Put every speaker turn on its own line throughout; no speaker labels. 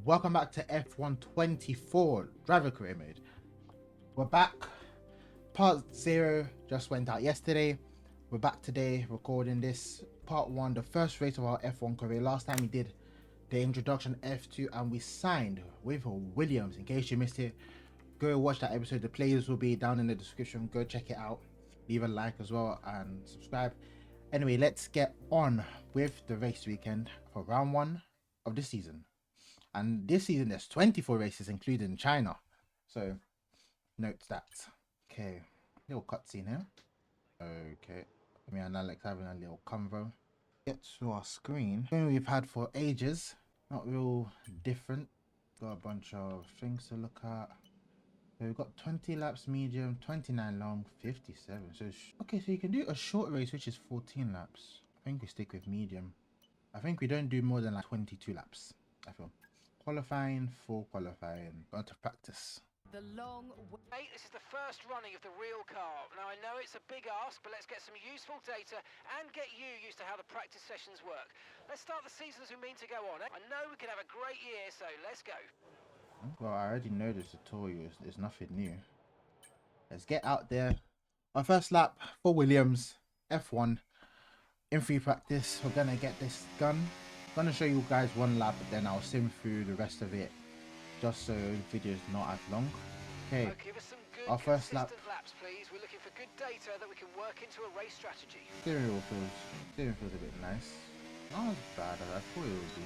Welcome back to F124 driver career mode. We're back. Part 0 just went out yesterday. We're back today recording this part 1, the first race of our F1 career. Last time we did the introduction F2 and we signed with Williams. In case you missed it, go watch that episode. The playlist will be down in the description. Go check it out. Leave a like as well and subscribe. Anyway, let's get on with the race weekend for round 1 of the season. And this season there's 24 races including China, so note that. Okay, little cutscene here. Okay, me and Alex having a little convo. Get to our screen we've had for ages, not real different. Got a bunch of things to look at. So we've got 20 laps medium, 29 long, 57. So okay, so you can do a short race which is 14 laps. I think we stick with medium. I think we don't do more than like 22 laps, I feel. Qualifying, full qualifying, going to practice.
The long wait. This is the first running of the real car. Now I know it's a big ask, but let's get some useful data and get you used to how the practice sessions work. Let's start the season as we mean to go on. I know we can have a great year, so let's go.
Well, I already know this tutorial is nothing new. Let's get out there. Our first lap for Williams, F1, in free practice. We're gonna get this done. I'm gonna show you guys one lap, but then I'll sim through the rest of it, just so the video is not as long. Okay,
give us some good,
our first lap.
laps, please. We're looking for good data that we can work into a race strategy.
Steering feels a bit nice. Not as bad as I thought it would be.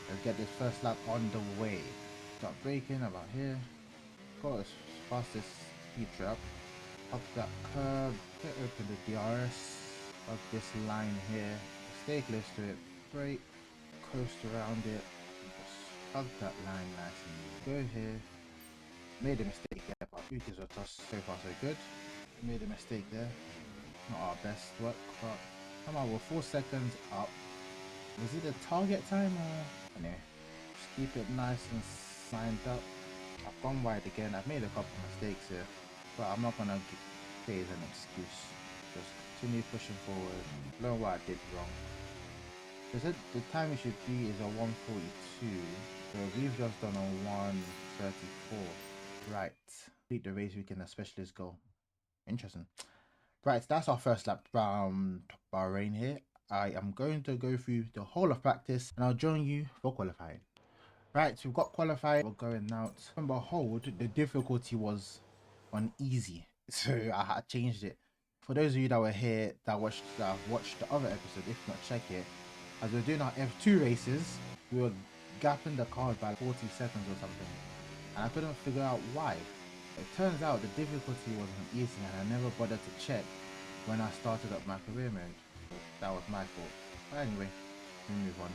Let's get this first lap on the way. Start braking about here. Got as fast as speed trap. Up that curb. Get open the DRS. Up this line here. Stay close to it. Brake. Coast around it. Just hug that line nice and easy. Go here. Made a mistake there, but who gives a toss? So far so good. Made a mistake there. Not our best work, but come on, we're 4 seconds up. Was it the target time or anyway? Just keep it nice and signed up. I've gone wide again. I've made a couple of mistakes here, but I'm not gonna say it's an excuse. Just continue pushing forward. Learn what I did wrong. They said the time it should be is a 1:42, so we've just done a 1:34. Right, beat the race weekend, a specialist goal. Interesting. Right, that's our first lap from Bahrain here. I am going to go through the whole of practice and I'll join you for qualifying. Right, so we've got qualified. We're going out. And behold, the difficulty was on easy, so I had changed it. For those of you that were here that watched the other episode, if not, check it. As we're doing our F2 races, we were gapping the cars by 40 seconds or something, and I couldn't figure out why. It turns out the difficulty wasn't easy and I never bothered to check when I started up my career mode. That was my fault. But anyway, we move on.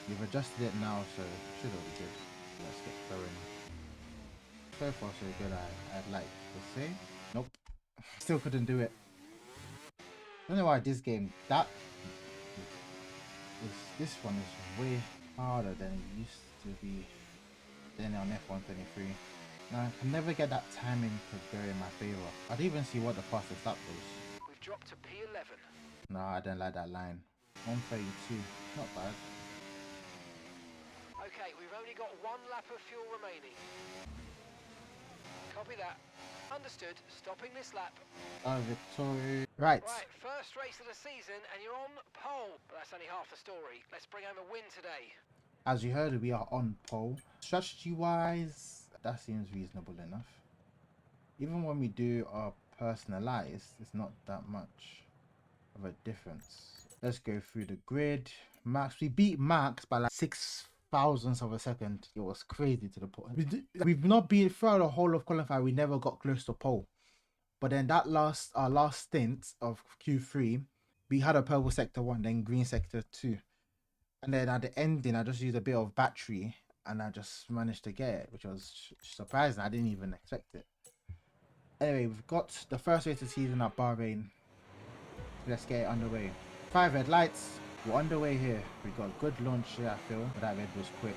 We've adjusted it now, so it should all be good. Let's get going. So far so good, I'd like to say. Nope. Still couldn't do it. I don't know why this game, this one is way harder than it used to be than on F123. Now I can never get that timing to go in my favor. I didn't even see what the fastest lap was.
We've dropped to P11.
Nah, I don't like that line. 1:32, not bad.
Okay, we've only got 1 lap of fuel remaining. Copy that. Understood. Stopping this lap.
Victory. Right.
Right, first race of the season and you're on pole. But that's only half the story. Let's bring home a win today.
As you heard, we are on pole. Strategy wise, that seems reasonable enough. Even when we do our personalized, it's not that much of a difference. Let's go through the grid. Max, we beat Max by like 6 thousandths of a second. It was crazy to the point. We've not been throughout the whole of qualifying. We never got close to pole. But then that our last stint of Q3, we had a purple sector 1, then green sector 2. And then at the ending, I just used a bit of battery and I just managed to get it, which was surprising. I didn't even expect it. Anyway, we've got the first race of the season at Bahrain. Let's get it underway. 5 red lights. We're underway here. We got a good launch here, I feel, but that red was quick.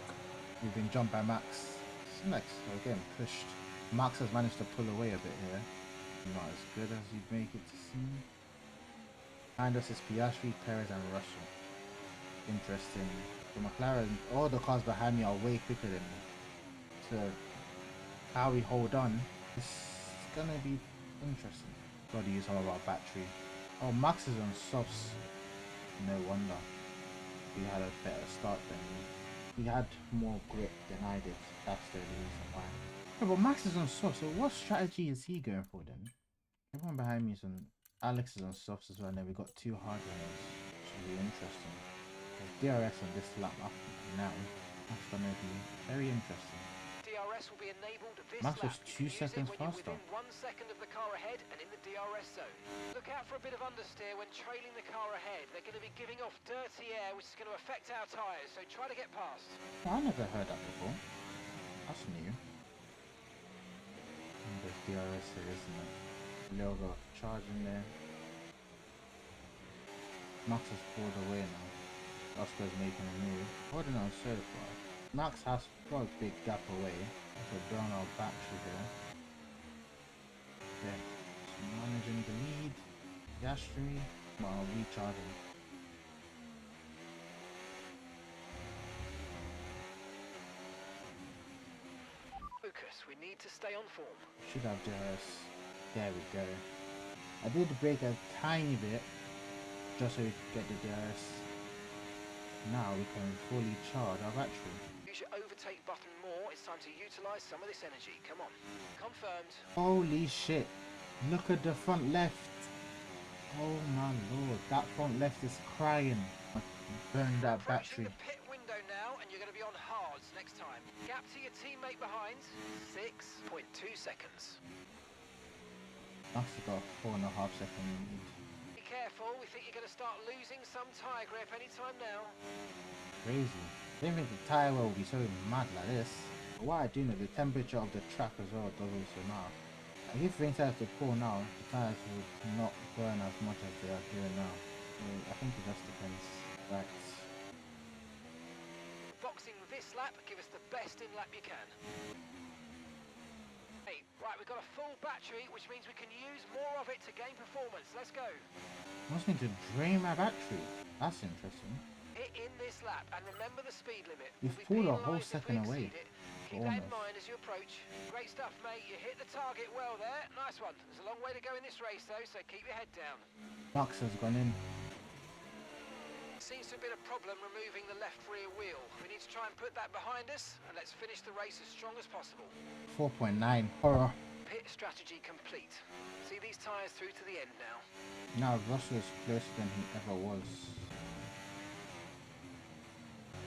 We've been jumped by Max. Next, again, pushed. Max has managed to pull away a bit here. Not as good as you'd make it to seem. Behind us is Piastri, Perez and Russell. Interesting The McLaren, all the cars behind me are way quicker than me. So how we hold on, it's gonna be interesting. Gotta use all of our battery. Oh, Max is on softs. No wonder. We had a better start than me. He had more grip than I did. That's the only reason why. Yeah, but Max is on softs, so what strategy is he going for then? Everyone behind me is on... Alex is on softs as well, and then we got 2 hard runners. Should be interesting. DRS on this lap up now. That's gonna be very interesting.
DRS will be enabled this
Max was
lap.
2 seconds faster.
Within 1 second of the car ahead and in the DRS zone. Look out for a bit of understeer when trailing the car ahead. They're going to be giving off dirty air, which is going to affect our tyres, so try to get past.
I never heard that before. That's new. And there's DRS here, isn't it? Little got charging there. Max has pulled away now. Oscar's making a move. Holding on so far. Max has got a big gap away. So burn our battery there. Yeah. So managing the lead. Piastri while recharging.
Focus, we need to stay on form.
Should have DRS. There we go. I did brake a tiny bit just so we could get the DRS. Now we can fully charge our battery.
Use your overtake button more. It's time to utilize some of this energy. Come on. Confirmed.
Holy shit. Look at the front left. Oh my lord. That front left is crying. Burn that battery.
The pit window now, and you're going to be on hards next time. Gap to your teammate behind. 6.2 seconds.
Actually got a 4.5 second lead.
Be careful. We think you're going to start losing some tyre grip anytime now.
Crazy. Didn't think the tyre wear will be so mad like this. But what I do know, the temperature of the track as well does also matter. Like if rain starts to pour now, the tyres would not burn as much as they are doing now. So I think it just depends. Right.
Boxing this lap, give us the best in lap you can. Hey, right, we've got a full battery, which means we can use more of it to gain performance. Let's go.
Wants me to drain my battery. That's interesting.
Hit in this lap, and remember the speed limit.
We've pulled a whole second away.
Keep that in mind as you approach. Great stuff, mate. You hit the target well there. Nice one. There's a long way to go in this race, though, so keep your head down.
Max has gone in.
Seems to have been a problem removing the left rear wheel. We need to try and put that behind us, and let's finish the race as strong as possible.
4.9. Horror.
Pit strategy complete. See these tyres through to the end now.
Now Russell is closer than he ever was.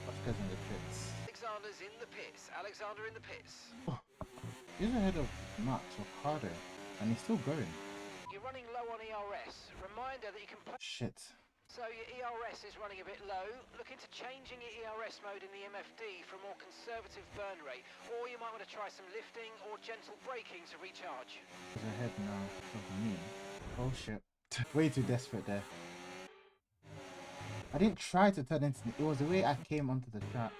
Oscar's in the pits.
Alexander's in the pits. Alexander in the pits.
Oh, he's ahead of Max or Carter, and he's still going.
You're running low on ERS. Reminder that you can play.
Shit.
So your ERS is running a bit low. Look into changing your ERS mode in the MFD for a more conservative burn rate, or you might want to try some lifting or gentle braking to recharge.
He's ahead now of me. Oh shit. Way too desperate there. I didn't try to turn into it. Was the way I came onto the track.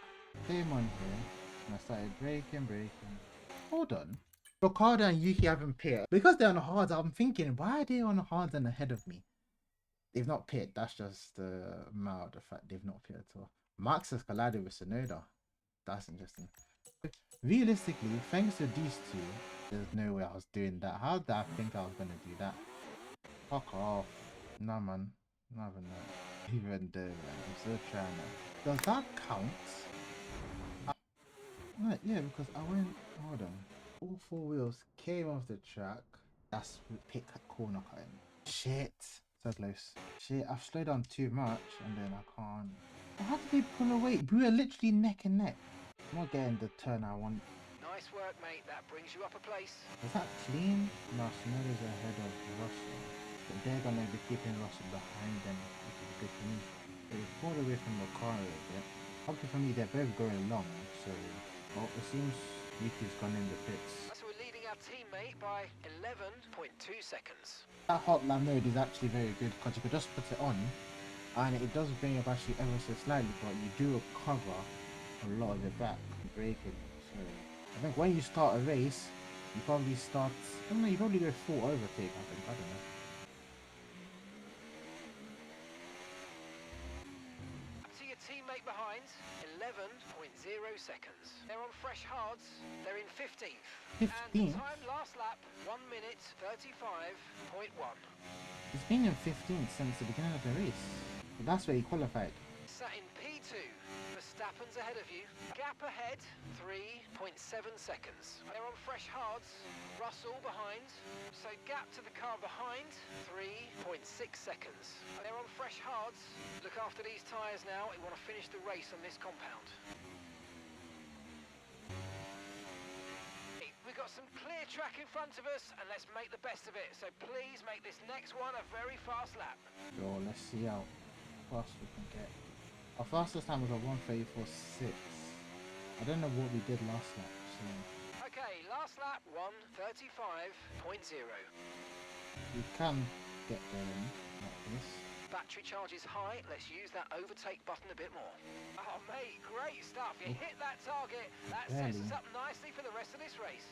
Came on here and I started braking. Hold on. Ricardo and Yuki haven't pitted. Because they're on the hards, I'm thinking, why are they on the hards and ahead of me? They've not pitted. That's just the amount of the fact they've not pitted at all. Max has collided with Sonoda. That's interesting. Realistically, thanks to these two, there's no way I was doing that. How did I think I was going to do that? Fuck off. Nah, man. Not even that. Even though, man, I'm still trying to... Does that count? Right, yeah, because I went... Hold on. All 4 wheels came off the track. That's pit corner cutting. Shit. So close. Shit, I've slowed down too much and then I can't... How did they pull away? We were literally neck and neck. I'm not getting the turn I want.
Nice work, mate. That brings you up a place.
Is that clean? No, Sonoda's ahead of Russell. But they're going to be keeping Russell behind them, which is good for me. They pulled away from the car a little bit. Hopefully for me, they're both going long, so... Well, it seems Yuki's gone in the pits.
So we're leading our teammate by 11.2 seconds.
That hotline mode is actually very good because you could just put it on and it does bring up actually ever so slightly, but you do recover a lot of it back braking. So I think when you start a race, you probably start, I don't know, you probably go full overtake, I think, I don't know.
To your teammate behind, seconds. They're on fresh hards. They're in 15th.
15th?
And the time last lap, 1 minute 35.1.
He's been in 15th since the beginning of the race. But that's where he qualified.
Sat in P2. Verstappen's ahead of you. Gap ahead, 3.7 seconds. They're on fresh hards. Russell behind. So gap to the car behind, 3.6 seconds. They're on fresh hards. Look after these tyres now. We want to finish the race on this compound. We've got some clear track in front of us, and let's make the best of it. So please make this next one a very fast lap.
So let's see how fast we can get. Our fastest time was a 1:34.6. I don't know what we did last lap, so
Okay, last lap 1:35.0.
we can get going like this.
Battery charge is high. Let's use that overtake button a bit more. Oh, mate, great stuff. You hit that target. That sets us up nicely for the rest of this race.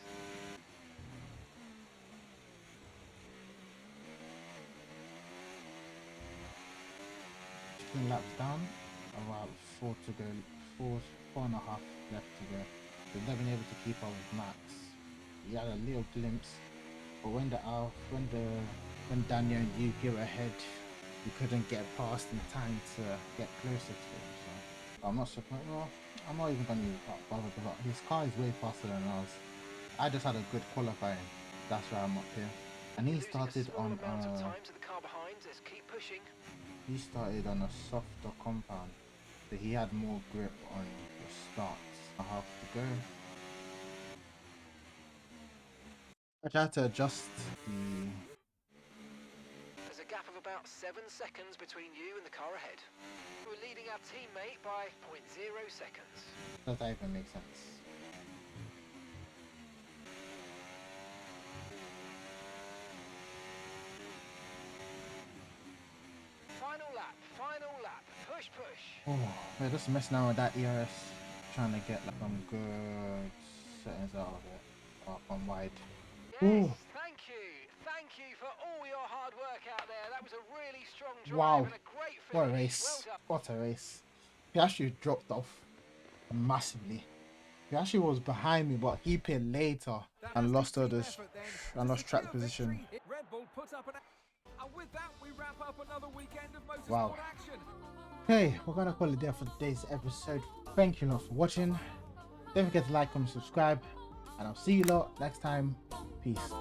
15 laps down, about 4 to go, 4.5 left to go. We've never been able to keep up with Max. He had a little glimpse, but when Daniel and Yuki were ahead, we couldn't get past in time to get closer to him. So I'm not surprised. Well, I'm not even going to bother with that. His car is way faster than ours. I just had a good qualifying. That's why I'm up here. And he started on he started on a softer compound, so he had more grip on the starts. I have to go. I tried to adjust the.
There's a gap of about 7 seconds between you and the car ahead. We're leading our teammate by 0.0 seconds.
Does that even make sense?
Final lap, push.
Oh, we're just messing around with that ERS, trying to get like some good settings out of it. Up on wide.
Yes, thank you for all your hard work out there. That was a really strong drive.
Wow,
and a great finish.
what a race! What a race! He actually dropped off massively. He actually was behind me, but he pitted later and lost all this and lost track position.
Red Bull put up an. And with that, we wrap up another weekend of motorsport
Wow.
action.
Okay, we're gonna call it there for today's episode. Thank you lot for watching. Don't forget to like, comment, subscribe, and I'll see you lot next time. Peace.